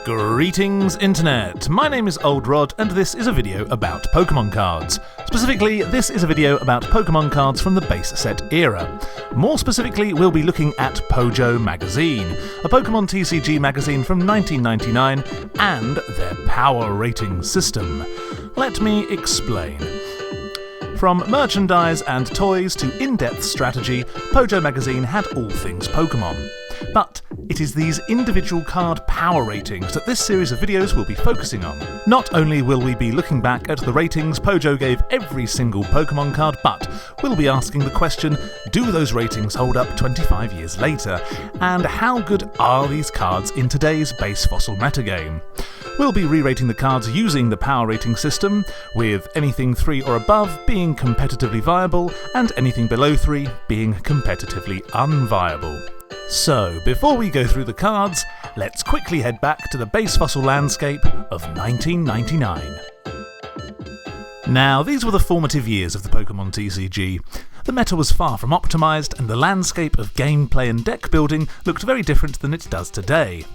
Greetings Internet, my name is Old Rod and this is a video about Pokemon cards. Specifically, this is a video about Pokemon cards from the base set era. More specifically, we'll be looking at Pojo Magazine, a Pokemon TCG magazine from 1999, and their power rating system. Let me explain. From merchandise and toys to in-depth strategy, Pojo Magazine had all things Pokemon. But it is these individual card power ratings that this series of videos will be focusing on. Not only will we be looking back at the ratings Pojo gave every single Pokemon card, but we'll be asking the question, do those ratings hold up 25 years later? And how good are these cards in today's base fossil metagame? We'll be re-rating the cards using the power rating system, with anything 3 or above being competitively viable, and anything below 3 being competitively unviable. So, before we go through the cards, let's quickly head back to the base fossil landscape of 1999. Now, these were the formative years of the Pokemon TCG. The meta was far from optimised, and the landscape of gameplay and deck building looked very different than it does today.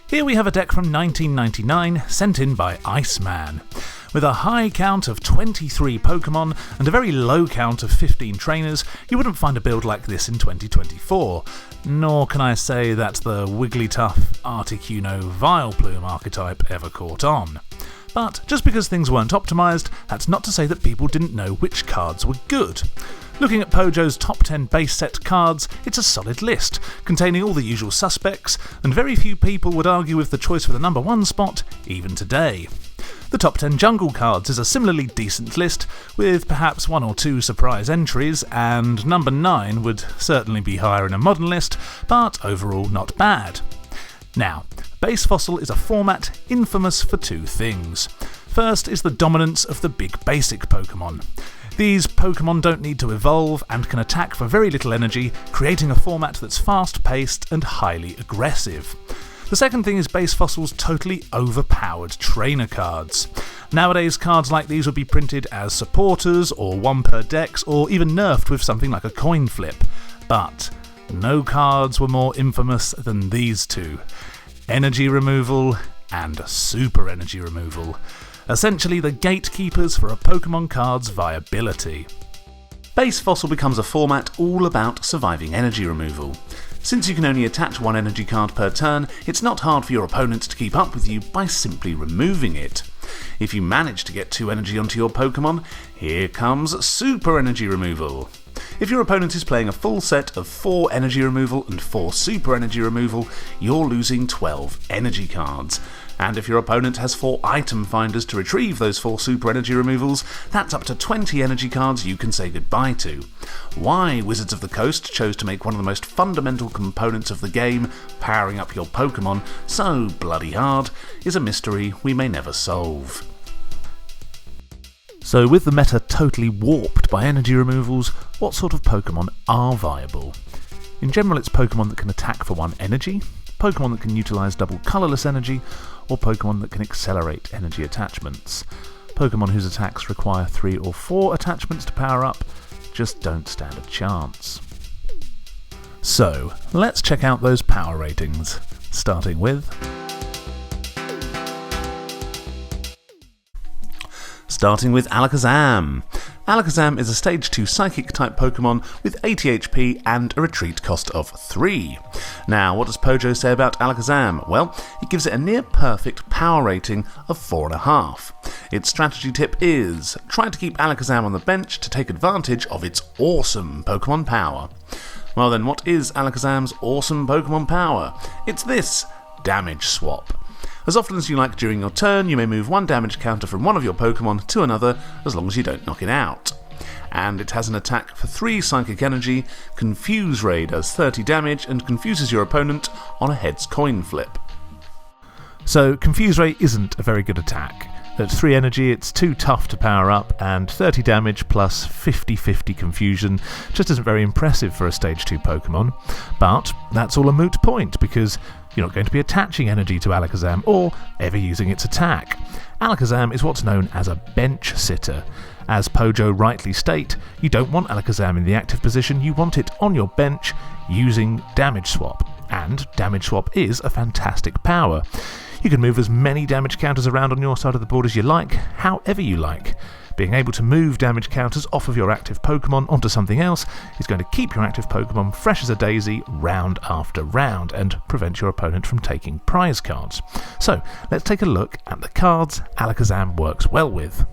Here we have a deck from 1999, sent in by Iceman. With a high count of 23 Pokemon and a very low count of 15 trainers, you wouldn't find a build like this in 2024. Nor can I say that the Wigglytuff, Articuno, Vileplume archetype ever caught on. But just because things weren't optimised, that's not to say that people didn't know which cards were good. Looking at Pojo's top 10 base set cards, it's a solid list, containing all the usual suspects, and very few people would argue with the choice for the number 1 spot, even today. The top 10 jungle cards is a similarly decent list, with perhaps 1 or 2 surprise entries, and number 9 would certainly be higher in a modern list, but overall not bad. Now, base fossil is a format infamous for 2 things. First is the dominance of the big basic Pokemon. These Pokemon don't need to evolve and can attack for very little energy, creating a format that's fast-paced and highly aggressive. The second thing is base fossil's totally overpowered trainer cards. Nowadays, cards like these would be printed as supporters or 1 per decks, or even nerfed with something like a coin flip. But no cards were more infamous than these 2. Energy removal and super energy removal. Essentially the gatekeepers for a Pokemon card's viability. Base fossil becomes a format all about surviving energy removal. Since you can only attach 1 energy card per turn, it's not hard for your opponent to keep up with you by simply removing it. If you manage to get 2 energy onto your Pokemon, here comes super energy removal. If your opponent is playing a full set of 4 energy removal and 4 super energy removal, you're losing 12 energy cards. And if your opponent has 4 item finders to retrieve those 4 super energy removals, that's up to 20 energy cards you can say goodbye to. Why Wizards of the Coast chose to make one of the most fundamental components of the game, powering up your Pokemon, so bloody hard, is a mystery we may never solve. So with the meta totally warped by energy removals, what sort of Pokemon are viable? In general, it's Pokemon that can attack for 1 energy, Pokemon that can utilise double colourless energy, or Pokemon that can accelerate energy attachments. Pokemon whose attacks require 3 or 4 attachments to power up just don't stand a chance. So, let's check out those power ratings, starting with Alakazam. Alakazam is a Stage 2 Psychic-type Pokemon with 80 HP and a retreat cost of 3. Now, what does Pojo say about Alakazam? Well, it gives it a near-perfect power rating of 4.5. Its strategy tip is, try to keep Alakazam on the bench to take advantage of its awesome Pokemon power. Well then, what is Alakazam's awesome Pokemon power? It's this, damage swap. As often as you like during your turn, you may move 1 damage counter from one of your Pokemon to another, as long as you don't knock it out. And it has an attack for 3 psychic energy, Confuse Ray does 30 damage and confuses your opponent on a heads coin flip. So Confuse Ray isn't a very good attack. At 3 energy it's too tough to power up, and 30 damage plus 50-50 confusion just isn't very impressive for a Stage 2 Pokemon. But that's all a moot point, because you're not going to be attaching energy to Alakazam or ever using its attack. Alakazam is what's known as a bench sitter. As Pojo rightly state, you don't want Alakazam in the active position, you want it on your bench using damage swap. And damage swap is a fantastic power. You can move as many damage counters around on your side of the board as you like, however you like. Being able to move damage counters off of your active Pokemon onto something else is going to keep your active Pokemon fresh as a daisy round after round and prevent your opponent from taking prize cards. So let's take a look at the cards Alakazam works well with.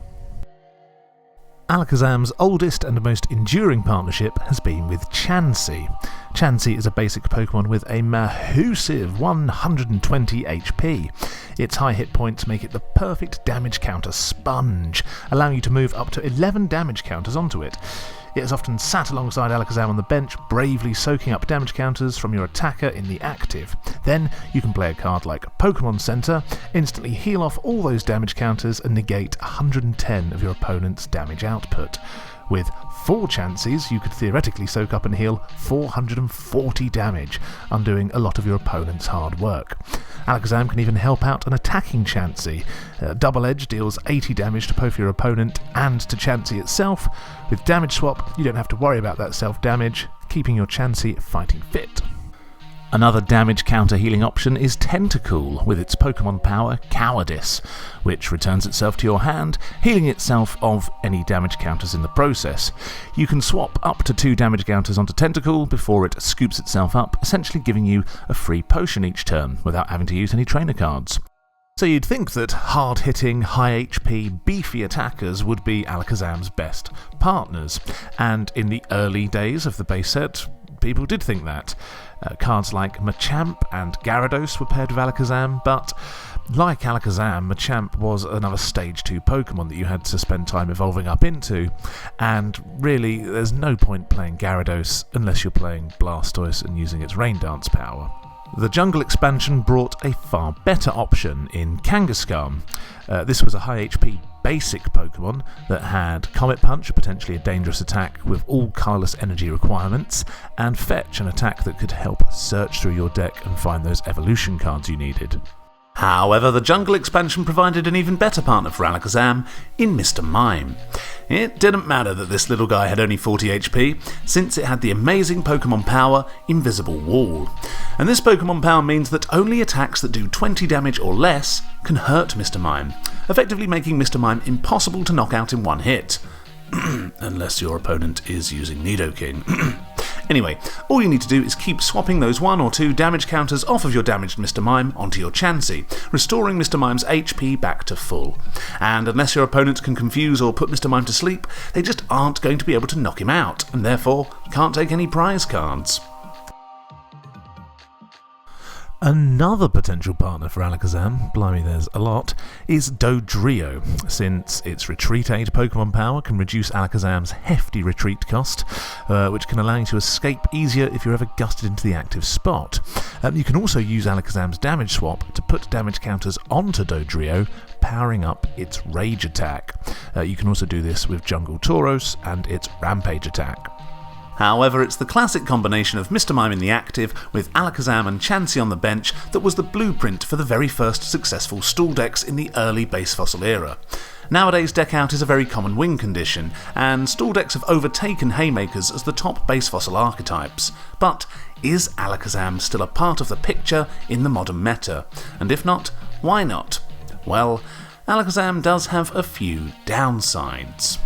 Alakazam's oldest and most enduring partnership has been with Chansey. Chansey is a basic Pokemon with a massive 120 HP. Its high hit points make it the perfect damage counter sponge, allowing you to move up to 11 damage counters onto it. It has often sat alongside Alakazam on the bench, bravely soaking up damage counters from your attacker in the active. Then you can play a card like Pokemon Center, instantly heal off all those damage counters and negate 110 of your opponent's damage output. With 4 Chanseys, you could theoretically soak up and heal 440 damage, undoing a lot of your opponent's hard work. Alakazam can even help out an attacking Chansey. Double Edge deals 80 damage to both your opponent and to Chansey itself. With Damage Swap, you don't have to worry about that self-damage, keeping your Chansey fighting fit. Another damage counter healing option is Tentacool, with its Pokemon power Cowardice, which returns itself to your hand, healing itself of any damage counters in the process. You can swap up to 2 damage counters onto Tentacool before it scoops itself up, essentially giving you a free potion each turn without having to use any trainer cards. So you'd think that hard-hitting, high HP, beefy attackers would be Alakazam's best partners, and in the early days of the base set, people did think that. Cards like Machamp and Gyarados were paired with Alakazam, but like Alakazam, Machamp was another Stage 2 Pokemon that you had to spend time evolving up into, and really there's no point playing Gyarados unless you're playing Blastoise and using its Rain Dance power. The Jungle expansion brought a far better option in Kangaskhan. This was a high HP basic Pokemon that had Comet Punch, potentially a dangerous attack with all colourless energy requirements, and Fetch, an attack that could help search through your deck and find those evolution cards you needed. However, the Jungle expansion provided an even better partner for Alakazam in Mr. Mime. It didn't matter that this little guy had only 40 HP, since it had the amazing Pokemon power Invisible Wall. And this Pokemon power means that only attacks that do 20 damage or less can hurt Mr. Mime, effectively making Mr. Mime impossible to knock out in one hit. Unless your opponent is using Nidoking. Anyway, all you need to do is keep swapping those 1 or 2 damage counters off of your damaged Mr. Mime onto your Chansey, restoring Mr. Mime's HP back to full. And unless your opponent can confuse or put Mr. Mime to sleep, they just aren't going to be able to knock him out, and therefore can't take any prize cards. Another potential partner for Alakazam, blimey there's a lot, is Dodrio, since its Retreat Aid Pokemon power can reduce Alakazam's hefty retreat cost, which can allow you to escape easier if you're ever gusted into the active spot. You can also use Alakazam's Damage Swap to put damage counters onto Dodrio, powering up its Rage attack. You can also do this with Jungle Tauros and its Rampage attack. However, it's the classic combination of Mr. Mime in the active with Alakazam and Chansey on the bench that was the blueprint for the very first successful stall decks in the early base fossil era. Nowadays, deck out is a very common win condition, and stall decks have overtaken Haymakers as the top base fossil archetypes. But is Alakazam still a part of the picture in the modern meta? And if not, why not? Well, Alakazam does have a few downsides.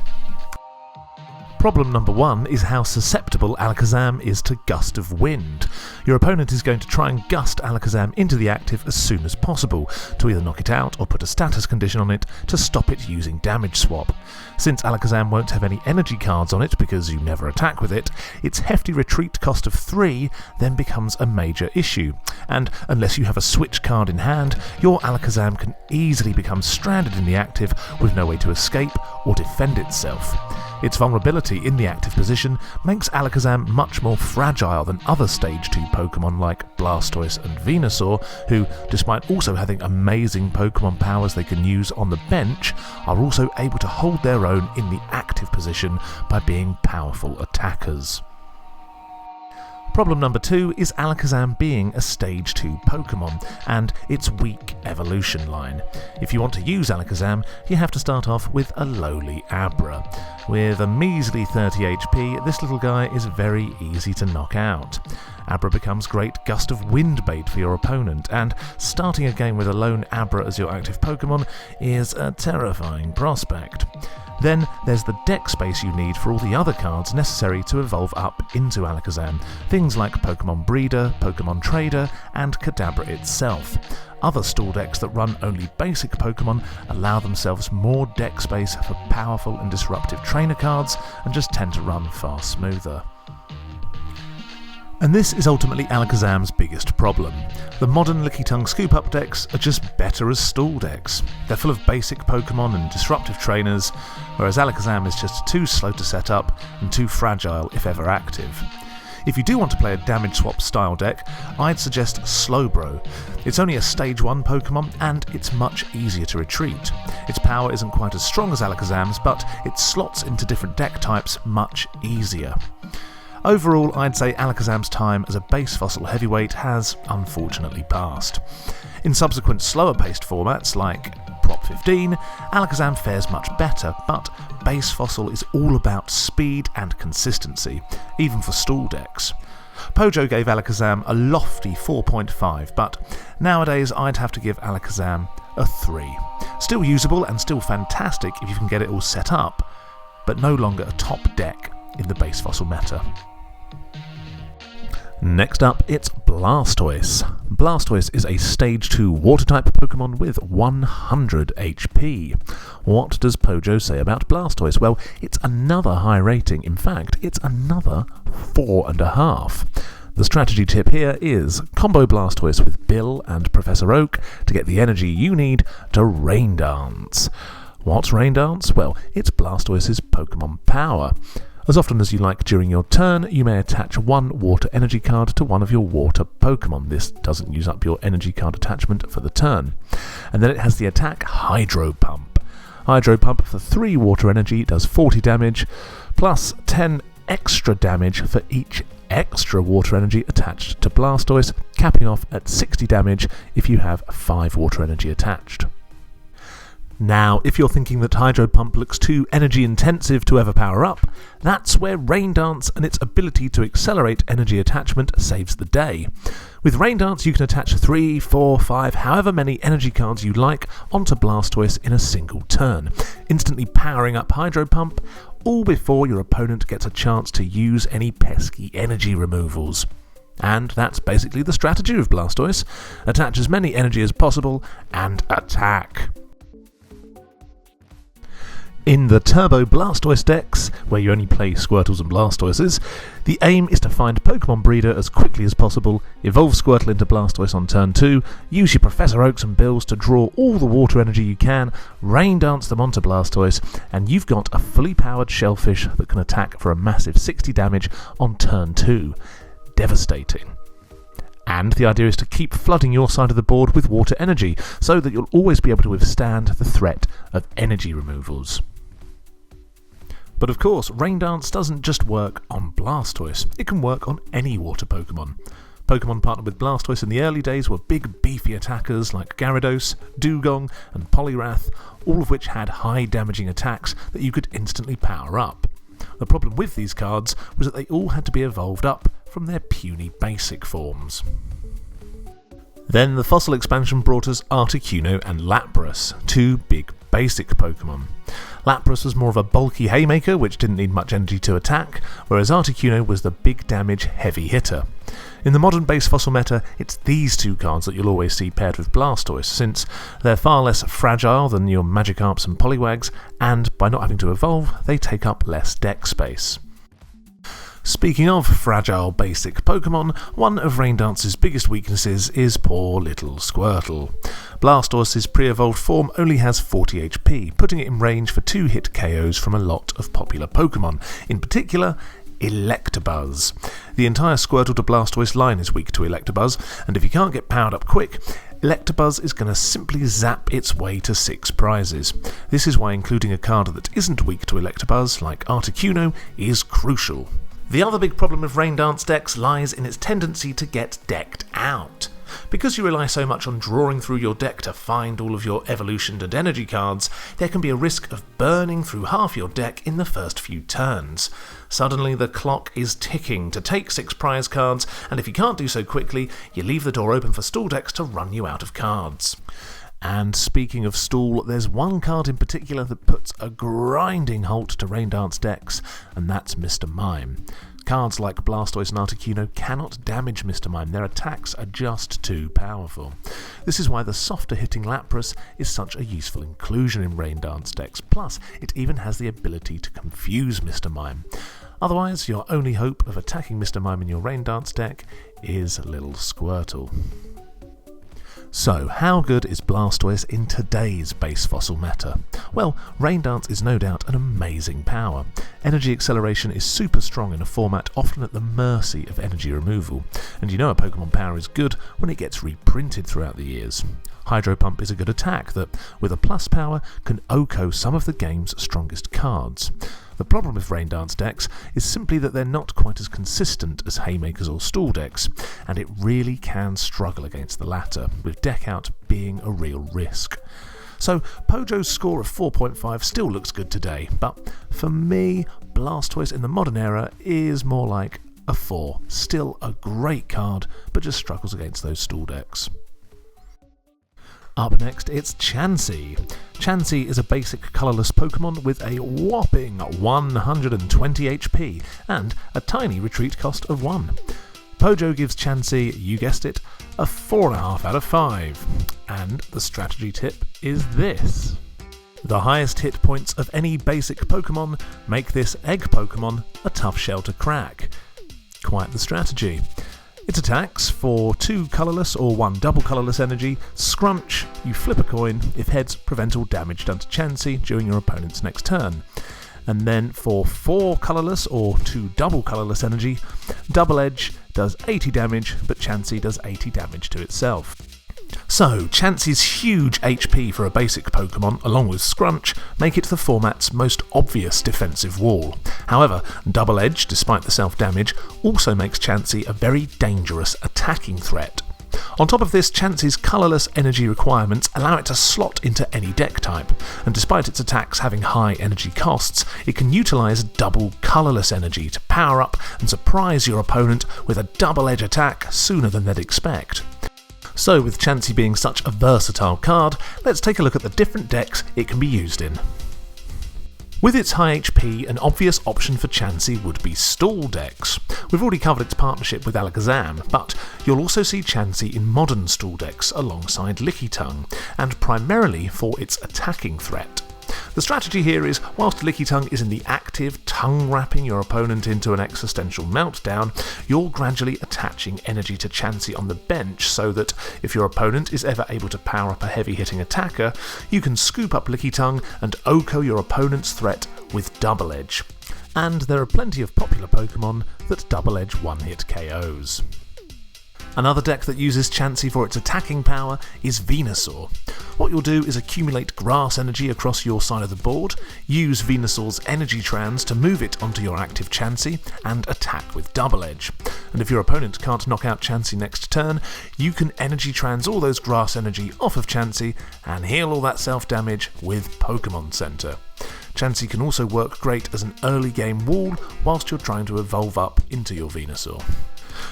Problem number 1 is how susceptible Alakazam is to Gust of Wind. Your opponent is going to try and gust Alakazam into the active as soon as possible, to either knock it out or put a status condition on it to stop it using Damage Swap. Since Alakazam won't have any energy cards on it because you never attack with it, its hefty retreat cost of 3 then becomes a major issue, and unless you have a switch card in hand, your Alakazam can easily become stranded in the active with no way to escape or defend itself. Its vulnerability in the active position makes Alakazam much more fragile than other Stage 2 Pokemon like Blastoise and Venusaur, who, despite also having amazing Pokemon powers they can use on the bench, are also able to hold their own in the active position by being powerful attackers. Problem number 2 is Alakazam being a Stage 2 Pokemon, and its weak evolution line. If you want to use Alakazam, you have to start off with a lowly Abra. With a measly 30 HP, this little guy is very easy to knock out. Abra becomes great gust of wind bait for your opponent, and starting a game with a lone Abra as your active Pokemon is a terrifying prospect. Then there's the deck space you need for all the other cards necessary to evolve up into Alakazam, things like Pokemon Breeder, Pokemon Trader, and Kadabra itself. Other store decks that run only basic Pokemon allow themselves more deck space for powerful and disruptive trainer cards, and just tend to run far smoother. And this is ultimately Alakazam's biggest problem. The modern Lickitung Scoop-Up decks are just better as stall decks. They're full of basic Pokemon and disruptive trainers, whereas Alakazam is just too slow to set up and too fragile if ever active. If you do want to play a damage swap style deck, I'd suggest Slowbro. It's only a Stage 1 Pokemon, and it's much easier to retreat. Its power isn't quite as strong as Alakazam's, but it slots into different deck types much easier. Overall, I'd say Alakazam's time as a base fossil heavyweight has unfortunately passed. In subsequent slower-paced formats like Prop 15, Alakazam fares much better, but base fossil is all about speed and consistency, even for stall decks. Pojo gave Alakazam a lofty 4.5, but nowadays I'd have to give Alakazam a 3. Still usable and still fantastic if you can get it all set up, but no longer a top deck in the base fossil meta. Next up, it's Blastoise. Blastoise is a Stage 2 Water-type Pokemon with 100 HP. What does Pojo say about Blastoise? Well, it's another high rating. In fact, it's another 4.5. The strategy tip here is combo Blastoise with Bill and Professor Oak to get the energy you need to Rain Dance. What's Rain Dance? Well, it's Blastoise's Pokemon power. As often as you like during your turn, you may attach one water energy card to one of your water Pokemon. This doesn't use up your energy card attachment for the turn. And then it has the attack Hydro Pump. Hydro Pump for 3 water energy does 40 damage, plus 10 extra damage for each extra water energy attached to Blastoise, capping off at 60 damage if you have 5 water energy attached. Now, if you're thinking that Hydro Pump looks too energy intensive to ever power up, that's where Rain Dance and its ability to accelerate energy attachment saves the day. With Rain Dance you can attach 3, 4, 5, however many energy cards you like onto Blastoise in a single turn, instantly powering up Hydro Pump, all before your opponent gets a chance to use any pesky energy removals. And that's basically the strategy of Blastoise. Attach as many energy as possible and attack. In the Turbo Blastoise decks, where you only play Squirtles and Blastoises, the aim is to find Pokemon Breeder as quickly as possible, evolve Squirtle into Blastoise on turn 2, use your Professor Oaks and Bills to draw all the water energy you can, Rain Dance them onto Blastoise, and you've got a fully powered Shellfish that can attack for a massive 60 damage on turn 2. Devastating. And the idea is to keep flooding your side of the board with water energy, so that you'll always be able to withstand the threat of energy removals. But of course, Rain Dance doesn't just work on Blastoise, it can work on any water Pokemon. Pokemon partnered with Blastoise in the early days were big beefy attackers like Gyarados, Dugong and Poliwrath, all of which had high damaging attacks that you could instantly power up. The problem with these cards was that they all had to be evolved up from their puny basic forms. Then the fossil expansion brought us Articuno and Lapras, 2 big basic Pokemon. Lapras was more of a bulky haymaker which didn't need much energy to attack, whereas Articuno was the big damage heavy hitter. In the modern base fossil meta, it's these 2 cards that you'll always see paired with Blastoise, since they're far less fragile than your Magikarps and Poliwags, and by not having to evolve, they take up less deck space. Speaking of fragile basic Pokemon, one of Rain Dance's biggest weaknesses is poor little Squirtle. Blastoise's pre-evolved form only has 40 HP, putting it in range for 2-hit KOs from a lot of popular Pokemon, in particular Electabuzz. The entire Squirtle to Blastoise line is weak to Electabuzz, and if you can't get powered up quick, Electabuzz is going to simply zap its way to 6 prizes. This is why including a card that isn't weak to Electabuzz, like Articuno, is crucial. The other big problem with Rain Dance decks lies in its tendency to get decked out. Because you rely so much on drawing through your deck to find all of your evolution and energy cards, there can be a risk of burning through half your deck in the first few turns. Suddenly the clock is ticking to take 6 prize cards, and if you can't do so quickly, you leave the door open for stall decks to run you out of cards. And speaking of stall, there's one card in particular that puts a grinding halt to Rain Dance decks, and that's Mr. Mime. Cards like Blastoise and Articuno cannot damage Mr. Mime, their attacks are just too powerful. This is why the softer hitting Lapras is such a useful inclusion in Rain Dance decks, plus it even has the ability to confuse Mr. Mime. Otherwise, your only hope of attacking Mr. Mime in your Rain Dance deck is Little Squirtle. So, how good is Blastoise in today's base fossil meta? Well, Rain Dance is no doubt an amazing power. Energy acceleration is super strong in a format often at the mercy of energy removal, and you know a Pokemon power is good when it gets reprinted throughout the years. Hydro Pump is a good attack that, with a plus power, can OHKO some of the game's strongest cards. The problem with Rain Dance decks is simply that they're not quite as consistent as Haymakers or Stall decks, and it really can struggle against the latter, with deck out being a real risk. So Pojo's score of 4.5 still looks good today, but for me, Blastoise in the modern era is more like a 4. Still a great card, but just struggles against those Stall decks. Up next, it's Chansey. Chansey is a basic colourless Pokemon with a whopping 120 HP and a tiny retreat cost of 1. Pojo gives Chansey, you guessed it, a 4.5 out of 5. And the strategy tip is this. The highest hit points of any basic Pokemon make this egg Pokemon a tough shell to crack. Quite the strategy. It attacks for 2 colourless or 1 double colourless energy. Scrunch, you flip a coin. If heads, prevent all damage done to Chansey during your opponent's next turn. And then for 4 colourless or 2 double colourless energy, Double Edge does 80 damage, but Chansey does 80 damage to itself. So, Chansey's huge HP for a basic Pokemon, along with Scrunch, make it the format's most obvious defensive wall. However, Double Edge, despite the self-damage, also makes Chansey a very dangerous attacking threat. On top of this, Chansey's colourless energy requirements allow it to slot into any deck type, and despite its attacks having high energy costs, it can utilise double colourless energy to power up and surprise your opponent with a Double Edge attack sooner than they'd expect. So with Chansey being such a versatile card, let's take a look at the different decks it can be used in. With its high HP, an obvious option for Chansey would be stall decks. We've already covered its partnership with Alakazam, but you'll also see Chansey in modern stall decks alongside Lickitung, and primarily for its attacking threat. The strategy here is, whilst Lickitung is in the active tongue-wrapping your opponent into an existential meltdown, you're gradually attaching energy to Chansey on the bench so that, if your opponent is ever able to power up a heavy-hitting attacker, you can scoop up Lickitung and OHKO your opponent's threat with Double Edge. And there are plenty of popular Pokemon that Double Edge one-hit KOs. Another deck that uses Chansey for its attacking power is Venusaur. What you'll do is accumulate grass energy across your side of the board, use Venusaur's energy trans to move it onto your active Chansey, and attack with Double Edge. And if your opponent can't knock out Chansey next turn, you can energy trans all those grass energy off of Chansey and heal all that self-damage with Pokemon Center. Chansey can also work great as an early game wall whilst you're trying to evolve up into your Venusaur.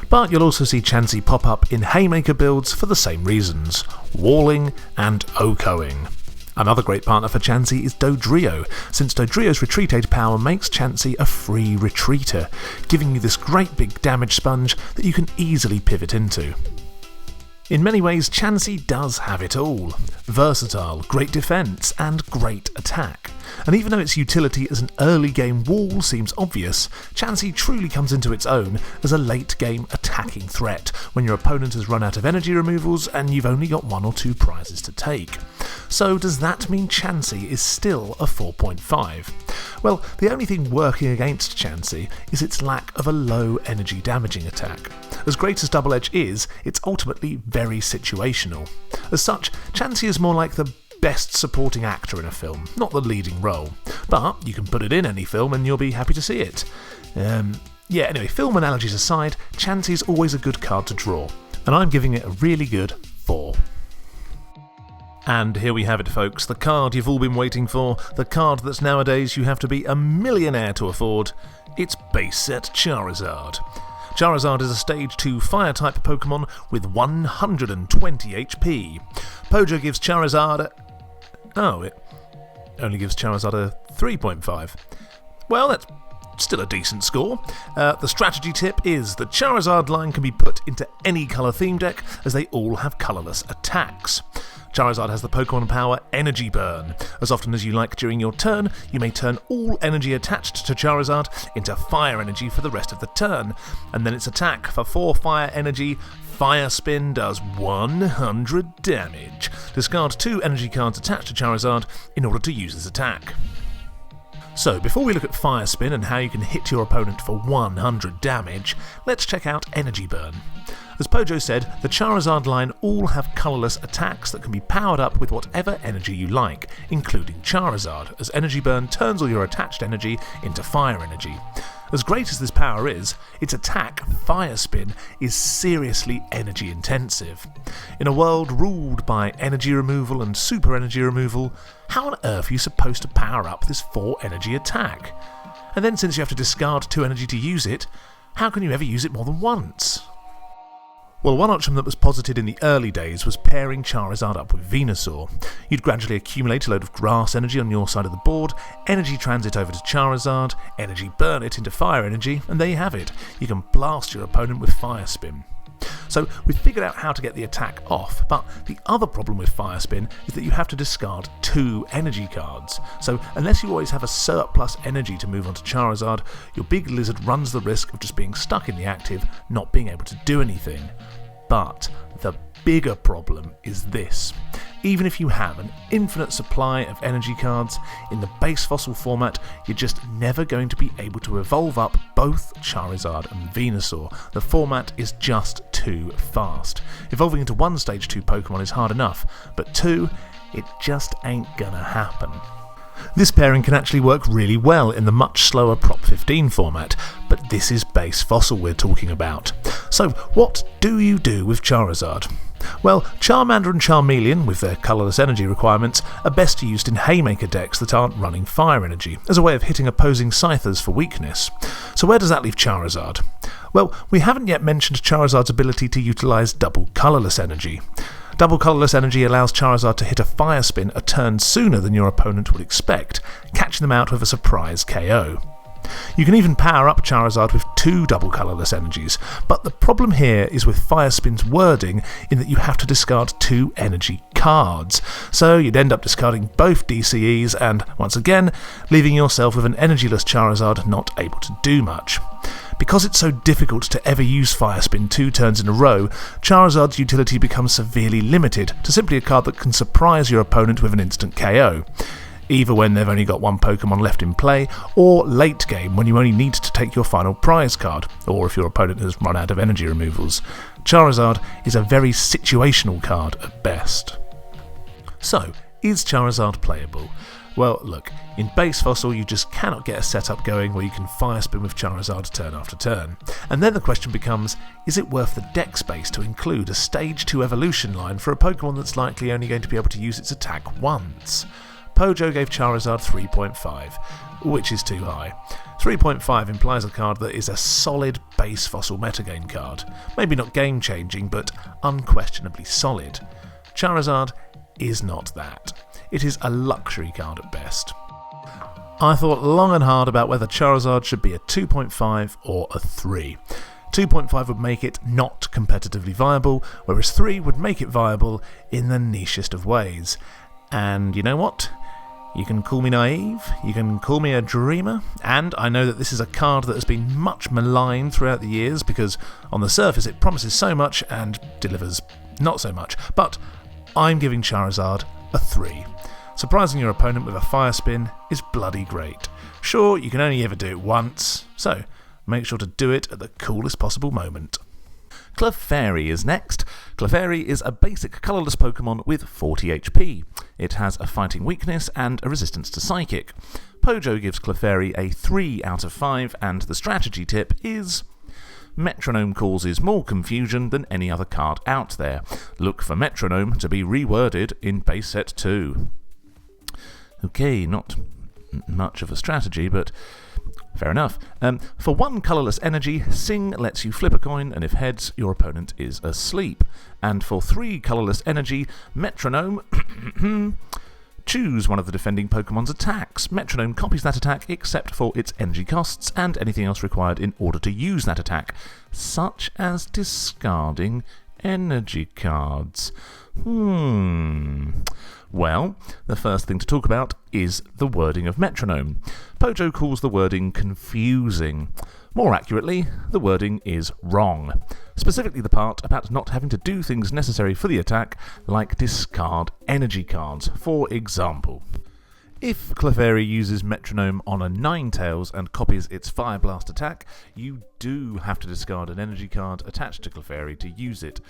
But you'll also see Chansey pop up in Haymaker builds for the same reasons, walling and OHKOing. Another great partner for Chansey is Dodrio, since Dodrio's Retreat Aid power makes Chansey a free retreater, giving you this great big damage sponge that you can easily pivot into. In many ways, Chansey does have it all. Versatile, great defense, and great attack. And even though its utility as an early game wall seems obvious, Chansey truly comes into its own as a late game attacking threat when your opponent has run out of energy removals and you've only got 1 or 2 prizes to take. So does that mean Chansey is still a 4.5? Well, the only thing working against Chansey is its lack of a low energy damaging attack. As great as Double Edge is, it's ultimately very situational. As such, Chansey is more like the best supporting actor in a film, not the leading role. But you can put it in any film and you'll be happy to see it. Yeah, anyway, film analogies aside, Chansey's always a good card to draw, and I'm giving it a really good 4. And here we have it, folks, the card you've all been waiting for, the card that's nowadays you have to be a millionaire to afford. It's base set Charizard. Charizard is a Stage 2 Fire-type Pokemon with 120 HP. Pojo gives Charizard it only gives Charizard a 3.5. Well, that's still a decent score. The strategy tip is the Charizard line can be put into any colour theme deck, as they all have colourless attacks. Charizard has the Pokemon power Energy Burn. As often as you like during your turn, you may turn all energy attached to Charizard into fire energy for the rest of the turn, and then its attack for 4 fire energy. Fire Spin does 100 damage. Discard 2 energy cards attached to Charizard in order to use this attack. So, before we look at Fire Spin and how you can hit your opponent for 100 damage, let's check out Energy Burn. As Pojo said, the Charizard line all have colourless attacks that can be powered up with whatever energy you like, including Charizard, as Energy Burn turns all your attached energy into fire energy. As great as this power is, its attack, Fire Spin, is seriously energy intensive. In a world ruled by energy removal and super energy removal, how on earth are you supposed to power up this 4 energy attack? And then since you have to discard 2 energy to use it, how can you ever use it more than once? Well, one option that was posited in the early days was pairing Charizard up with Venusaur. You'd gradually accumulate a load of grass energy on your side of the board, energy transit over to Charizard, energy burn it into fire energy, and there you have it. You can blast your opponent with Fire Spin. So we've figured out how to get the attack off, but the other problem with Fire Spin is that you have to discard 2 energy cards. So unless you always have a surplus energy to move on to Charizard, your big lizard runs the risk of just being stuck in the active, not being able to do anything. But the bigger problem is this. Even if you have an infinite supply of energy cards, in the base fossil format, you're just never going to be able to evolve up both Charizard and Venusaur. The format is just too fast. Evolving into 1 Stage 2 Pokemon is hard enough, but 2, it just ain't gonna happen. This pairing can actually work really well in the much slower Prop 15 format, but this is base fossil we're talking about. So what do you do with Charizard? Well, Charmander and Charmeleon, with their colourless energy requirements, are best used in Haymaker decks that aren't running fire energy, as a way of hitting opposing Scythers for weakness. So where does that leave Charizard? Well, we haven't yet mentioned Charizard's ability to utilise double colourless energy. Double colourless energy allows Charizard to hit a Fire Spin a turn sooner than your opponent would expect, catching them out with a surprise KO. You can even power up Charizard with 2 double colourless energies, but the problem here is with Fire Spin's wording in that you have to discard 2 energy cards, so you'd end up discarding both DCEs and, once again, leaving yourself with an energyless Charizard not able to do much. Because it's so difficult to ever use Fire Spin 2 turns in a row, Charizard's utility becomes severely limited to simply a card that can surprise your opponent with an instant KO. Either when they've only got 1 Pokemon left in play, or late game when you only need to take your final prize card, or if your opponent has run out of energy removals. Charizard is a very situational card at best. So, is Charizard playable? Well, look, in base fossil you just cannot get a setup going where you can Fire Spin with Charizard turn after turn. And then the question becomes, is it worth the deck space to include a Stage 2 evolution line for a Pokemon that's likely only going to be able to use its attack once? Pojo gave Charizard 3.5, which is too high. 3.5 implies a card that is a solid base fossil metagame card. Maybe not game-changing, but unquestionably solid. Charizard is not that. It is a luxury card at best. I thought long and hard about whether Charizard should be a 2.5 or a 3. 2.5 would make it not competitively viable, whereas 3 would make it viable in the nichest of ways. And you know what? You can call me naive, you can call me a dreamer, and I know that this is a card that has been much maligned throughout the years because on the surface it promises so much and delivers not so much, but I'm giving Charizard a 3. Surprising your opponent with a Fire Spin is bloody great. Sure, you can only ever do it once, so make sure to do it at the coolest possible moment. Clefairy is next. Clefairy is a basic colourless Pokemon with 40 HP. It has a fighting weakness and a resistance to Psychic. Pojo gives Clefairy a 3 out of 5, and the strategy tip is: Metronome causes more confusion than any other card out there. Look for Metronome to be reworded in base set 2. Okay, not much of a strategy, but fair enough. For 1 colourless energy, Sing lets you flip a coin, and if heads, your opponent is asleep. And for 3 colourless energy, Metronome choose one of the defending Pokemon's attacks. Metronome copies that attack except for its energy costs and anything else required in order to use that attack, such as discarding energy cards. Well, the first thing to talk about is the wording of Metronome. Pojo calls the wording confusing. More accurately, the wording is wrong. Specifically the part about not having to do things necessary for the attack, like discard energy cards. For example, if Clefairy uses Metronome on a Ninetales and copies its Fire Blast attack, you do have to discard an energy card attached to Clefairy to use it.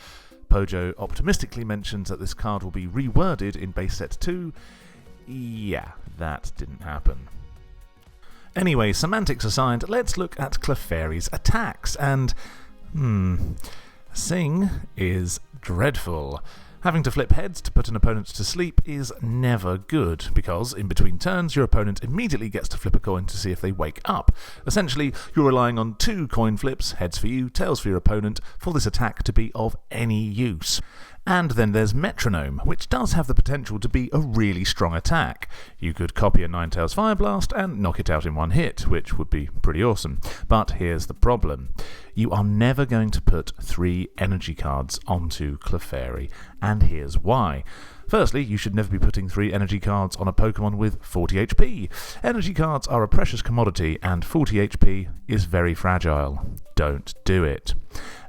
Pojo optimistically mentions that this card will be reworded in base set 2. Yeah, that didn't happen. Anyway, semantics aside, let's look at Clefairy's attacks, and Sing is dreadful. Having to flip heads to put an opponent to sleep is never good, because in between turns your opponent immediately gets to flip a coin to see if they wake up. Essentially, you're relying on 2 coin flips, heads for you, tails for your opponent, for this attack to be of any use. And then there's Metronome, which does have the potential to be a really strong attack. You could copy a Ninetales Fire Blast and knock it out in 1 hit, which would be pretty awesome. But here's the problem. You are never going to put 3 energy cards onto Clefairy, and here's why. Firstly, you should never be putting 3 energy cards on a Pokemon with 40 HP. Energy cards are a precious commodity, and 40 HP is very fragile. Don't do it.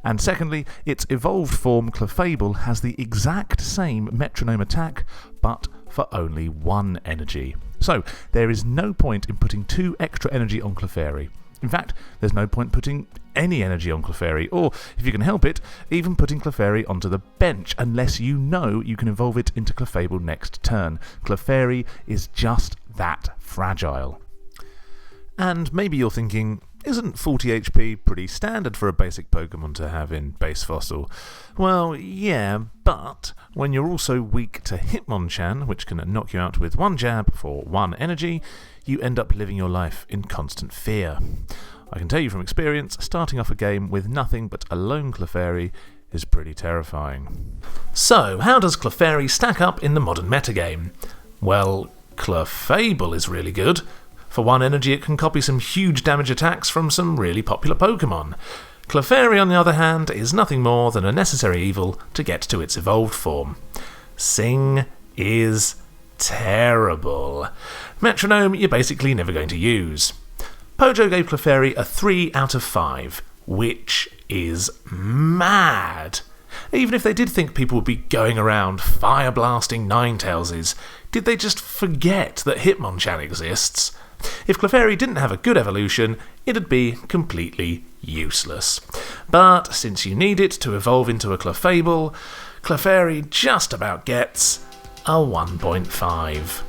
And secondly, its evolved form Clefable has the exact same Metronome attack, but for only 1 energy. So, there is no point in putting 2 extra energy on Clefairy. In fact, there's no point putting any energy on Clefairy, or, if you can help it, even putting Clefairy onto the bench, unless you know you can evolve it into Clefable next turn. Clefairy is just that fragile. And maybe you're thinking, isn't 40 HP pretty standard for a basic Pokemon to have in base fossil? Well, yeah, but when you're also weak to Hitmonchan, which can knock you out with 1 jab for 1 energy, you end up living your life in constant fear. I can tell you from experience, starting off a game with nothing but a lone Clefairy is pretty terrifying. So, how does Clefairy stack up in the modern metagame? Well, Clefable is really good. For 1 energy, it can copy some huge damage attacks from some really popular Pokemon. Clefairy, on the other hand, is nothing more than a necessary evil to get to its evolved form. Sing is terrible. Metronome, you're basically never going to use. Pojo gave Clefairy a 3 out of 5, which is mad. Even if they did think people would be going around fire blasting Ninetaleses, did they just forget that Hitmonchan exists? If Clefairy didn't have a good evolution, it'd be completely useless. But since you need it to evolve into a Clefable, Clefairy just about gets a 1.5.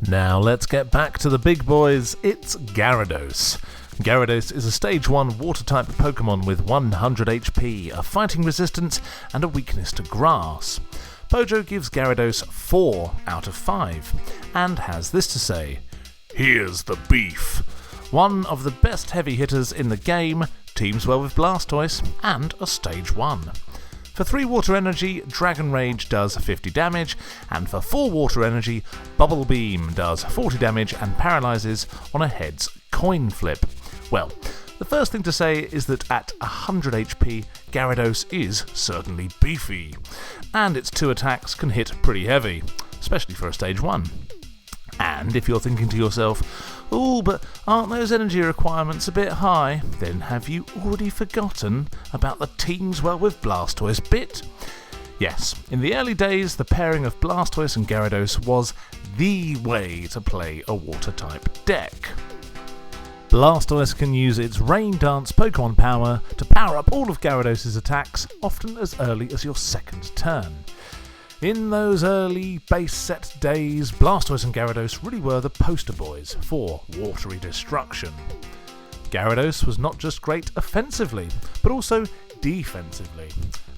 Now let's get back to the big boys. It's Gyarados. Gyarados is a Stage 1 Water-type Pokemon with 100 HP, a fighting resistance, and a weakness to grass. Pojo gives Gyarados 4 out of 5, and has this to say: "Here's the beef. One of the best heavy hitters in the game, teams well with Blastoise, and a Stage 1. For 3 water energy, Dragon Rage does 50 damage, and for 4 water energy, Bubble Beam does 40 damage and paralyzes on a heads coin flip." Well, the first thing to say is that at 100 HP, Gyarados is certainly beefy, and its 2 attacks can hit pretty heavy, especially for a Stage 1. And if you're thinking to yourself, "Oh, but aren't those energy requirements a bit high?" then have you already forgotten about the teams well with Blastoise bit? Yes, in the early days, the pairing of Blastoise and Gyarados was the way to play a water-type deck. Blastoise can use its Rain Dance Pokemon power to power up all of Gyarados' attacks, often as early as your second turn. In those early base set days, Blastoise and Gyarados really were the poster boys for watery destruction. Gyarados was not just great offensively, but also defensively.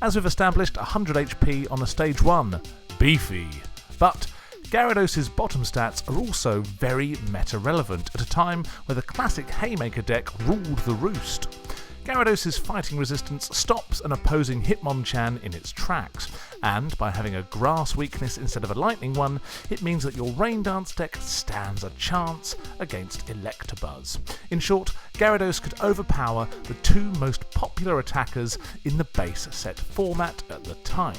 As we've established, 100 HP on a stage 1, beefy. But Gyarados' bottom stats are also very meta-relevant at a time where the classic Haymaker deck ruled the roost. Gyarados' fighting resistance stops an opposing Hitmonchan in its tracks, and by having a grass weakness instead of a lightning one, it means that your Rain Dance deck stands a chance against Electabuzz. In short, Gyarados could overpower the two most popular attackers in the base set format at the time.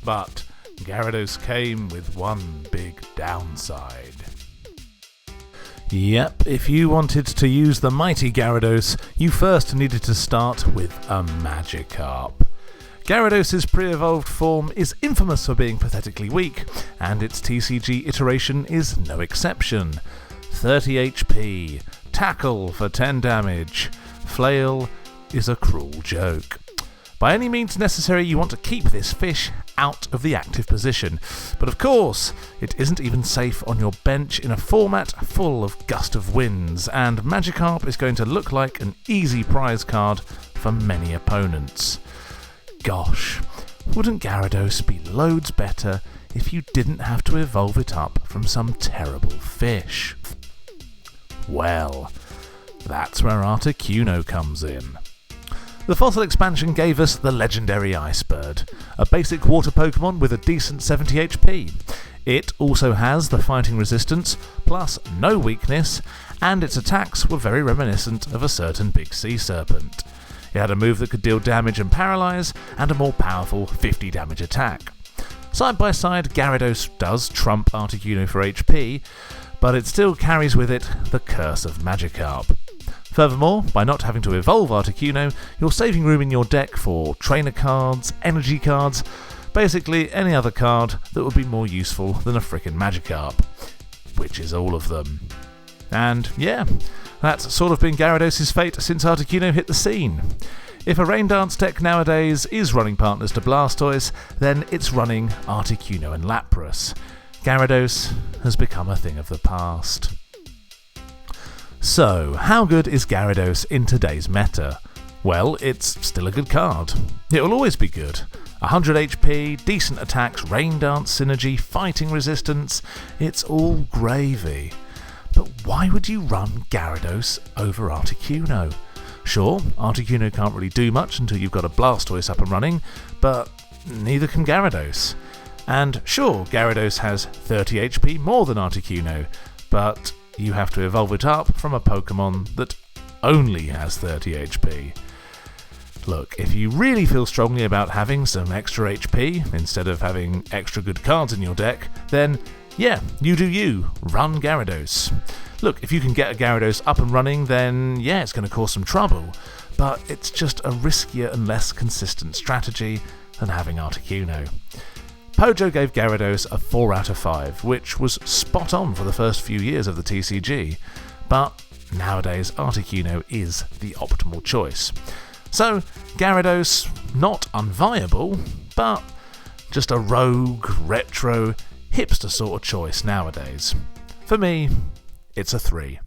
But Gyarados came with one big downside. Yep, if you wanted to use the mighty Gyarados, you first needed to start with a Magikarp. Gyarados' pre-evolved form is infamous for being pathetically weak, and its TCG iteration is no exception. 30 HP, Tackle for 10 damage, Flail is a cruel joke. By any means necessary, you want to keep this fish out of the active position, but of course, it isn't even safe on your bench in a format full of gust of winds, and Magikarp is going to look like an easy prize card for many opponents. Gosh, wouldn't Gyarados be loads better if you didn't have to evolve it up from some terrible fish? Well, that's where Articuno comes in. The Fossil expansion gave us the legendary Icebird, a basic water Pokemon with a decent 70 HP. It also has the fighting resistance, plus no weakness, and its attacks were very reminiscent of a certain big sea serpent. It had a move that could deal damage and paralyze, and a more powerful 50 damage attack. Side by side, Gyarados does trump Articuno for HP, but it still carries with it the curse of Magikarp. Furthermore, by not having to evolve Articuno, you're saving room in your deck for trainer cards, energy cards, basically any other card that would be more useful than a frickin' Magikarp, which is all of them. And yeah, that's sort of been Gyarados' fate since Articuno hit the scene. If a Rain Dance deck nowadays is running partners to Blastoise, then it's running Articuno and Lapras. Gyarados has become a thing of the past. So, how good is Gyarados in today's meta? Well, it's still a good card. It will always be good. 100 HP, decent attacks, Rain Dance synergy, fighting resistance, it's all gravy. But why would you run Gyarados over Articuno? Sure, Articuno can't really do much until you've got a Blastoise up and running, but neither can Gyarados. And sure, Gyarados has 30 HP more than Articuno, but you have to evolve it up from a Pokemon that only has 30 HP. Look, if you really feel strongly about having some extra HP instead of having extra good cards in your deck, then yeah, you do you, run Gyarados. Look, if you can get a Gyarados up and running, then yeah, it's going to cause some trouble, but it's just a riskier and less consistent strategy than having Articuno. Pojo gave Gyarados a 4 out of 5, which was spot on for the first few years of the TCG, but nowadays Articuno is the optimal choice. So, Gyarados, not unviable, but just a rogue, retro, hipster sort of choice nowadays. For me, it's a 3.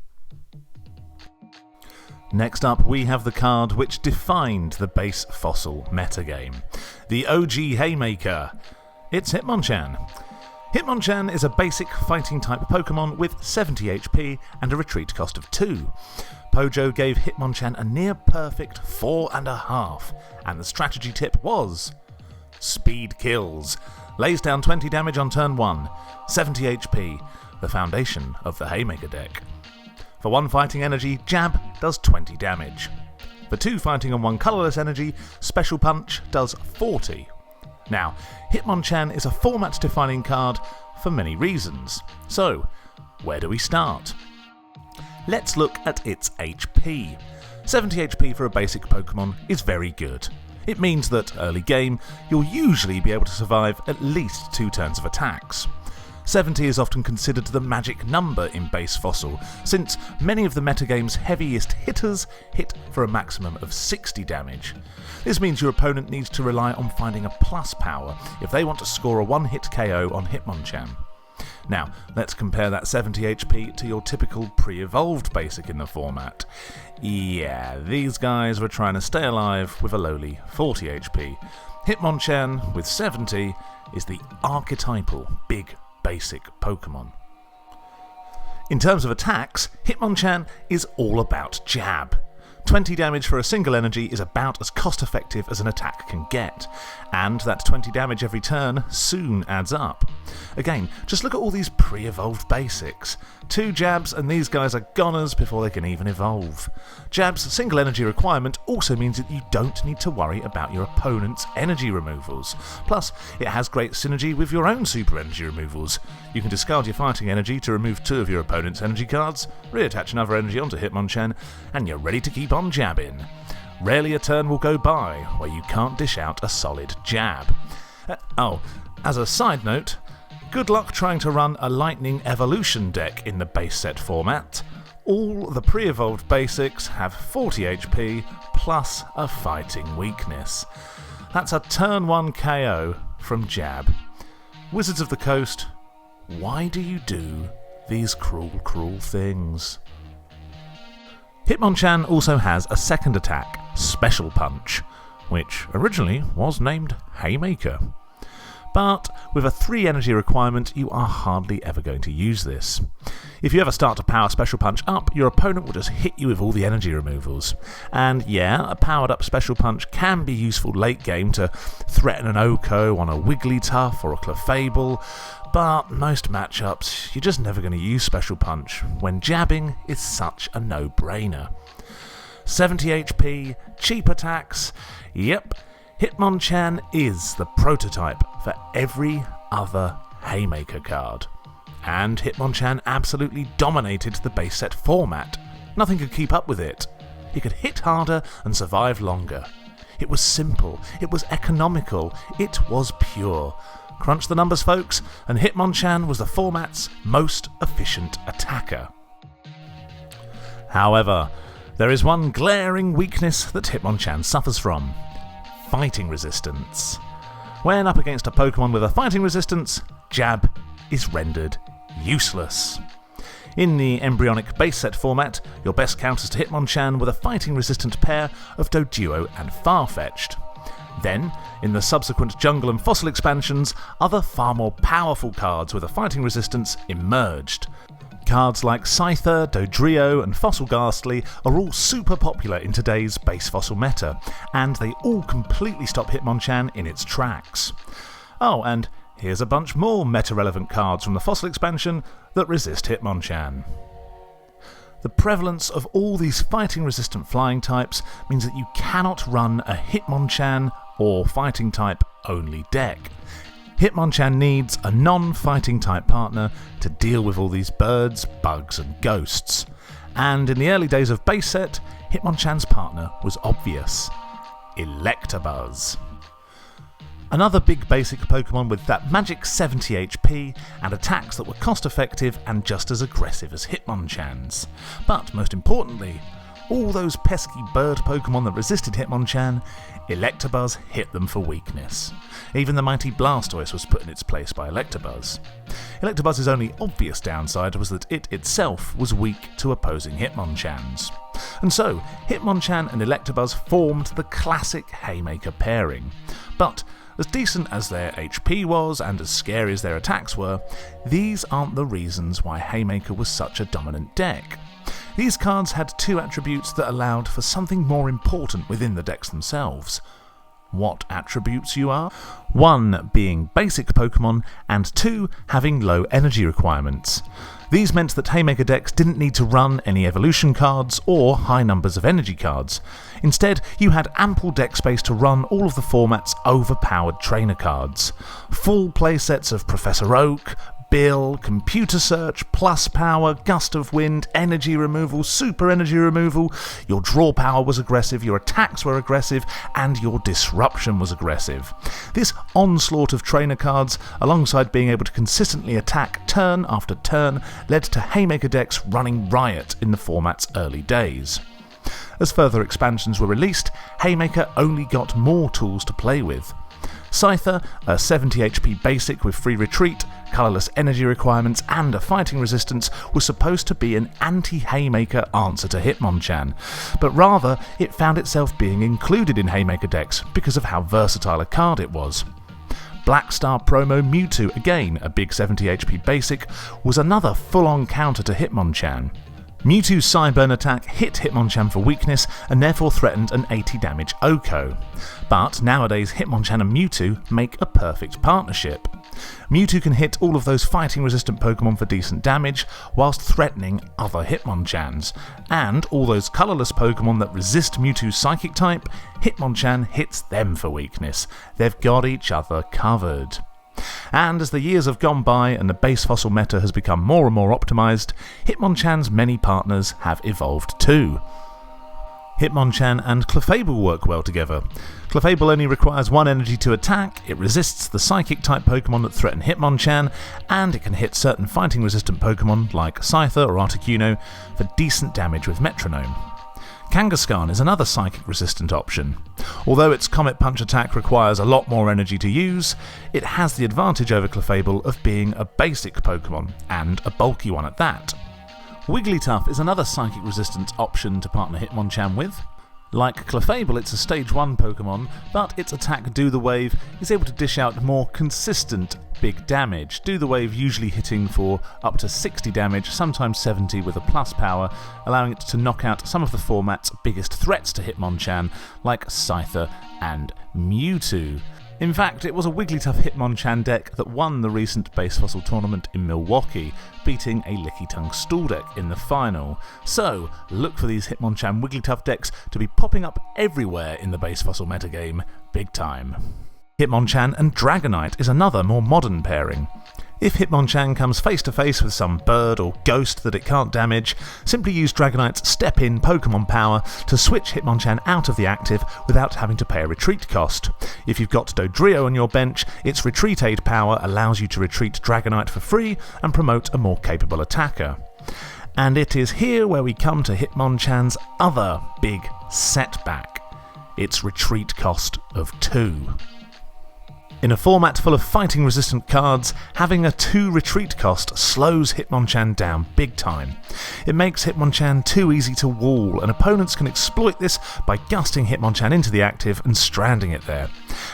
Next up, we have the card which defined the base Fossil metagame, the OG Haymaker. It's Hitmonchan. Hitmonchan is a basic fighting type Pokemon with 70 HP and a retreat cost of 2. Pojo gave Hitmonchan a near perfect 4.5, and the strategy tip was Speed kills. Lays down 20 damage on turn 1, 70 HP, the foundation of the Haymaker deck. For 1 fighting energy, Jab does 20 damage. For 2 fighting and 1 colourless energy, Special Punch does 40. Now, Hitmonchan is a format-defining card for many reasons. So, where do we start? Let's look at its HP. 70 HP for a basic Pokemon is very good. It means that early game, you'll usually be able to survive at least 2 turns of attacks. 70 is often considered the magic number in base fossil, since many of the metagame's heaviest hitters hit for a maximum of 60 damage. This means your opponent needs to rely on finding a plus power if they want to score a one-hit KO on Hitmonchan. Now, let's compare that 70 HP to your typical pre-evolved basic in the format. Yeah, these guys were trying to stay alive with a lowly 40 HP. Hitmonchan, with 70, is the archetypal big basic Pokemon. In terms of attacks, Hitmonchan is all about jab. 20 damage for a single energy is about as cost effective as an attack can get, and that 20 damage every turn soon adds up. Again, just look at all these pre-evolved basics. 2 jabs and these guys are goners before they can even evolve. Jab's single energy requirement also means that you don't need to worry about your opponent's energy removals. Plus, it has great synergy with your own super energy removals. You can discard your fighting energy to remove 2 of your opponent's energy cards, reattach another energy onto Hitmonchan, and you're ready to keep on jabbing. Rarely a turn will go by where you can't dish out a solid jab. As a side note, good luck trying to run a Lightning Evolution deck in the base set format. All the pre-evolved basics have 40 HP plus a fighting weakness. That's a turn 1 KO from jab. Wizards of the Coast, why do you do these cruel, cruel things? Hitmonchan also has a second attack, Special Punch, which originally was named Haymaker. But with a 3 energy requirement, you are hardly ever going to use this. If you ever start to power Special Punch up, your opponent will just hit you with all the energy removals. And yeah, a powered up Special Punch can be useful late game to threaten an Oko on a Wigglytuff or a Clefable, but most matchups, you're just never going to use Special Punch when jabbing is such a no-brainer. 70 HP, cheap attacks, yep, Hitmonchan is the prototype for every other Haymaker card. And Hitmonchan absolutely dominated the base set format. Nothing could keep up with it. He could hit harder and survive longer. It was simple, it was economical, it was pure. Crunch the numbers, folks, and Hitmonchan was the format's most efficient attacker. However, there is one glaring weakness that Hitmonchan suffers from: fighting resistance. When up against a Pokemon with a fighting resistance, jab is rendered useless. In the embryonic base set format, your best counters to Hitmonchan were the fighting resistant pair of Doduo and Farfetch'd. Then, in the subsequent Jungle and Fossil expansions, other far more powerful cards with a fighting resistance emerged. Cards like Scyther, Dodrio and Fossil Ghastly are all super popular in today's base fossil meta, and they all completely stop Hitmonchan in its tracks. Oh, and here's a bunch more meta-relevant cards from the Fossil expansion that resist Hitmonchan. The prevalence of all these fighting-resistant flying types means that you cannot run a Hitmonchan or fighting type only deck. Hitmonchan needs a non-fighting type partner to deal with all these birds, bugs and ghosts. And in the early days of base set, Hitmonchan's partner was obvious: Electabuzz. Another big basic Pokemon with that magic 70 HP and attacks that were cost effective and just as aggressive as Hitmonchan's. But most importantly, all those pesky bird Pokemon that resisted Hitmonchan, Electabuzz hit them for weakness. Even the mighty Blastoise was put in its place by Electabuzz. Electabuzz's only obvious downside was that it itself was weak to opposing Hitmonchans. And so, Hitmonchan and Electabuzz formed the classic Haymaker pairing. But as decent as their HP was and as scary as their attacks were, these aren't the reasons why Haymaker was such a dominant deck. These cards had 2 attributes that allowed for something more important within the decks themselves. What attributes you are? 1 being basic Pokemon, and 2 having low energy requirements. These meant that Haymaker decks didn't need to run any evolution cards or high numbers of energy cards. Instead, you had ample deck space to run all of the format's overpowered trainer cards. Full playsets of Professor Oak, Bill, Computer Search, Plus Power, Gust of Wind, Energy Removal, Super Energy Removal. Your draw power was aggressive, your attacks were aggressive, and your disruption was aggressive. This onslaught of trainer cards, alongside being able to consistently attack turn after turn, led to Haymaker decks running riot in the format's early days. As further expansions were released, Haymaker only got more tools to play with. Scyther, a 70 HP basic with free retreat, colourless energy requirements and a fighting resistance, was supposed to be an anti-Haymaker answer to Hitmonchan, but rather it found itself being included in Haymaker decks because of how versatile a card it was. Blackstar promo Mewtwo, again a big 70 HP basic, was another full-on counter to Hitmonchan. Mewtwo's Psyburn attack hit Hitmonchan for weakness and therefore threatened an 80 damage Oko. But nowadays Hitmonchan and Mewtwo make a perfect partnership. Mewtwo can hit all of those fighting resistant Pokemon for decent damage, whilst threatening other Hitmonchans. And all those colourless Pokemon that resist Mewtwo's Psychic type, Hitmonchan hits them for weakness. They've got each other covered. And as the years have gone by and the base fossil meta has become more and more optimised, Hitmonchan's many partners have evolved too. Hitmonchan and Clefairy work well together. Clefairy only requires 1 energy to attack, it resists the Psychic type Pokemon that threaten Hitmonchan, and it can hit certain fighting resistant Pokemon like Scyther or Articuno for decent damage with Metronome. Kangaskhan is another psychic resistant option. Although its Comet Punch attack requires a lot more energy to use, it has the advantage over Clefairy of being a basic Pokemon, and a bulky one at that. Wigglytuff is another psychic resistant option to partner Hitmonchan with. Like Clefairy, it's a stage 1 Pokemon, but its attack Do the Wave is able to dish out more consistent big damage. Do the Wave usually hitting for up to 60 damage, sometimes 70 with a plus power, allowing it to knock out some of the format's biggest threats to Hitmonchan, like Scyther and Mewtwo. In fact, it was a Wigglytuff Hitmonchan deck that won the recent Base Fossil tournament in Milwaukee, beating a Lickitung Stool deck in the final. So, look for these Hitmonchan Wigglytuff decks to be popping up everywhere in the Base Fossil metagame, big time. Hitmonchan and Dragonite is another more modern pairing. If Hitmonchan comes face to face with some bird or ghost that it can't damage, simply use Dragonite's Step In Pokemon power to switch Hitmonchan out of the active without having to pay a retreat cost. If you've got Dodrio on your bench, its Retreat Aid power allows you to retreat Dragonite for free and promote a more capable attacker. And it is here where we come to Hitmonchan's other big setback, its retreat cost of 2. In a format full of fighting resistant cards, having a 2 retreat cost slows Hitmonchan down big time. It makes Hitmonchan too easy to wall, and opponents can exploit this by gusting Hitmonchan into the active and stranding it there.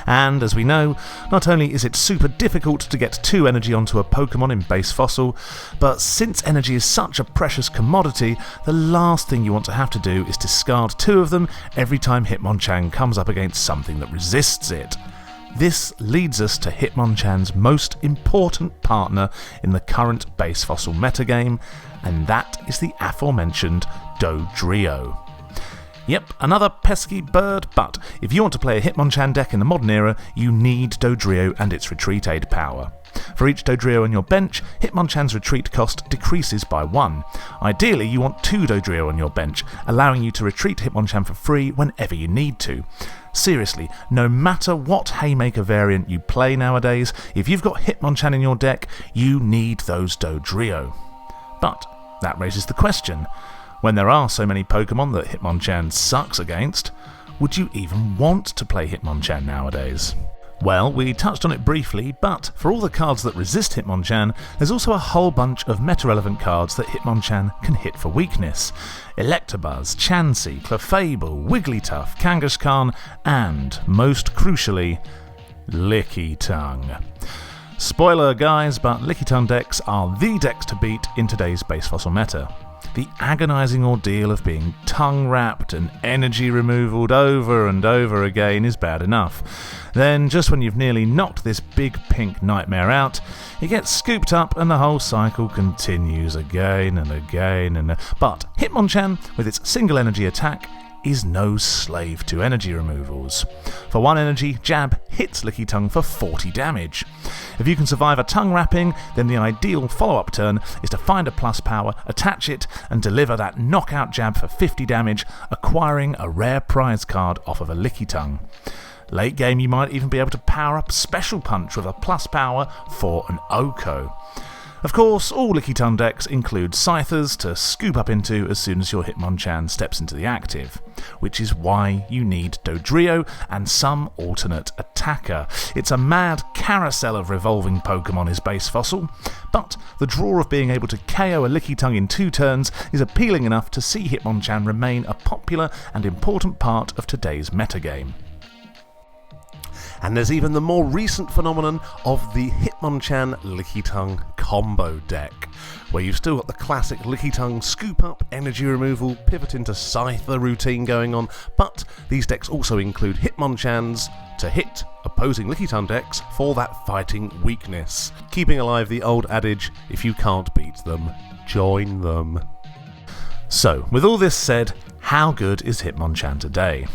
And as we know, not only is it super difficult to get 2 energy onto a Pokemon in Base Fossil, but since energy is such a precious commodity, the last thing you want to have to do is discard 2 of them every time Hitmonchan comes up against something that resists it. This leads us to Hitmonchan's most important partner in the current Base Fossil metagame, and that is the aforementioned Dodrio. Yep, another pesky bird, but if you want to play a Hitmonchan deck in the modern era, you need Dodrio and its Retreat Aid power. For each Dodrio on your bench, Hitmonchan's retreat cost decreases by 1. Ideally, you want 2 Dodrio on your bench, allowing you to retreat Hitmonchan for free whenever you need to. Seriously, no matter what Haymaker variant you play nowadays, if you've got Hitmonchan in your deck, you need those Dodrio. But that raises the question, when there are so many Pokemon that Hitmonchan sucks against, would you even want to play Hitmonchan nowadays? Well, we touched on it briefly, but for all the cards that resist Hitmonchan, there's also a whole bunch of meta-relevant cards that Hitmonchan can hit for weakness. Electabuzz, Chansey, Clefairy, Wigglytuff, Kangaskhan, and, most crucially, Lickitung. Spoiler guys, but Lickitung decks are the decks to beat in today's Base Fossil meta. The agonising ordeal of being tongue-wrapped and energy removaled over and over again is bad enough. Then, just when you've nearly knocked this big pink nightmare out, it gets scooped up and the whole cycle continues again and again and... But Hitmonchan, with its single energy attack, is no slave to energy removals. For 1 energy, Jab hits Lickitung for 40 damage. If you can survive a tongue wrapping, then the ideal follow-up turn is to find a plus power, attach it, and deliver that knockout jab for 50 damage, acquiring a rare prize card off of a Lickitung. Late game, you might even be able to power up Special Punch with a plus power for an Oko. Of course, all Lickitung decks include Scythers to scoop up into as soon as your Hitmonchan steps into the active, which is why you need Dodrio and some alternate attacker. It's a mad carousel of revolving Pokemon is Base Fossil, but the draw of being able to KO a Lickitung in 2 turns is appealing enough to see Hitmonchan remain a popular and important part of today's metagame. And there's even the more recent phenomenon of the Hitmonchan-Lickitung combo deck, where you've still got the classic Lickitung scoop up, energy removal, pivot into Scyther routine going on, but these decks also include Hitmonchans to hit opposing Lickitung decks for that fighting weakness, keeping alive the old adage, if you can't beat them, join them. So, with all this said, how good is Hitmonchan today?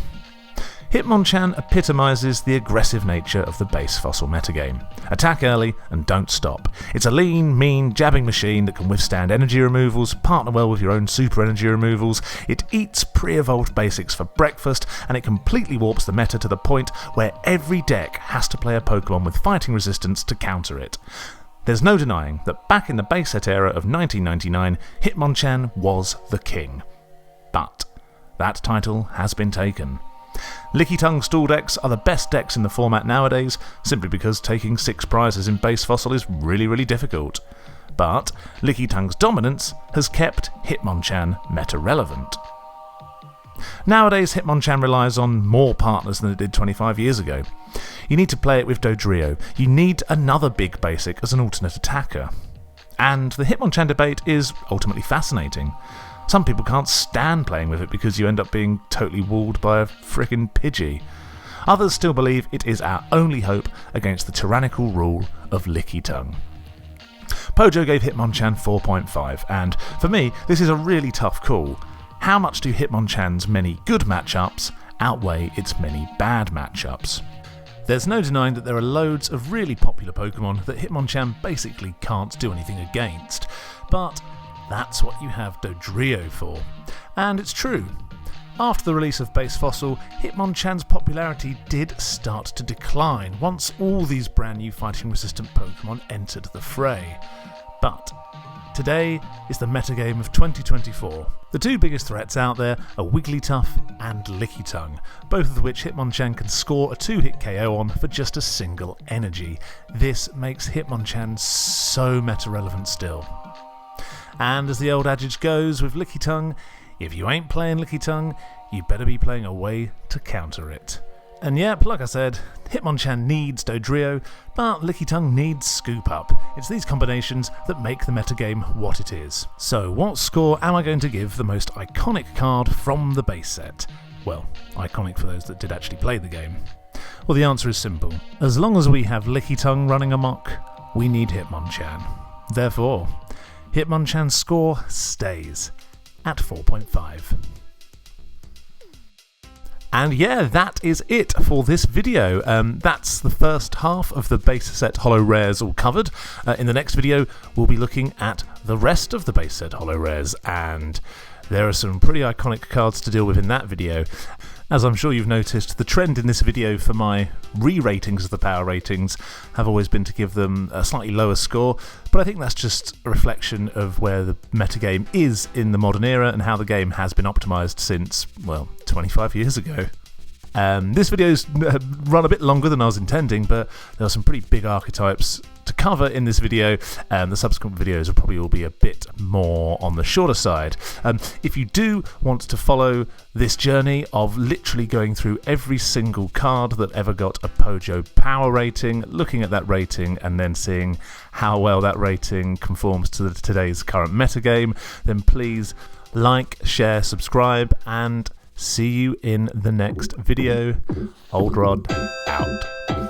Hitmonchan epitomises the aggressive nature of the base fossil metagame. Attack early and don't stop. It's a lean, mean, jabbing machine that can withstand energy removals, partner well with your own super energy removals, it eats pre-evolved basics for breakfast, and it completely warps the meta to the point where every deck has to play a Pokemon with fighting resistance to counter it. There's no denying that back in the base set era of 1999, Hitmonchan was the king. But that title has been taken. Lickitung stall decks are the best decks in the format nowadays, simply because taking 6 prizes in base fossil is really difficult. But Lickitung's dominance has kept Hitmonchan meta-relevant. Nowadays, Hitmonchan relies on more partners than it did 25 years ago. You need to play it with Dodrio, you need another big basic as an alternate attacker. And the Hitmonchan debate is ultimately fascinating. Some people can't stand playing with it because you end up being totally walled by a frickin' Pidgey. Others still believe it is our only hope against the tyrannical rule of Lickitung. Pojo gave Hitmonchan 4.5, and for me, this is a really tough call. How much do Hitmonchan's many good matchups outweigh its many bad matchups? There's no denying that there are loads of really popular Pokemon that Hitmonchan basically can't do anything against, but that's what you have Dodrio for. And it's true. After the release of Base Fossil, Hitmonchan's popularity did start to decline once all these brand new fighting resistant Pokemon entered the fray. But today is the metagame of 2024. The 2 biggest threats out there are Wigglytuff and Lickitung, both of which Hitmonchan can score a 2-hit KO on for just a single energy. This makes Hitmonchan so meta-relevant still. And as the old adage goes with Lickitung, if you ain't playing Lickitung, you better be playing a way to counter it. And yep, like I said, Hitmonchan needs Dodrio, but Lickitung needs Scoop Up. It's these combinations that make the metagame what it is. So what score am I going to give the most iconic card from the base set? Well, iconic for those that did actually play the game. Well, the answer is simple. As long as we have Lickitung running amok, we need Hitmonchan. Therefore, Hitmonchan's score stays at 4.5. And yeah, that is it for this video. That's the first half of the base set Holo Rares all covered. In the next video, we'll be looking at the rest of the base set Holo Rares, and there are some pretty iconic cards to deal with in that video. As I'm sure you've noticed, the trend in this video for my re-ratings of the power ratings have always been to give them a slightly lower score, but I think that's just a reflection of where the metagame is in the modern era and how the game has been optimised since, well, 25 years ago. This video's run a bit longer than I was intending, but there are some pretty big archetypes to cover in this video, and the subsequent videos will probably all be a bit more on the shorter side. If you do want to follow this journey of literally going through every single card that ever got a Pojo power rating, looking at that rating and then seeing how well that rating conforms to today's current metagame, then please like, share, subscribe, and see you in the next video. Old Rod out.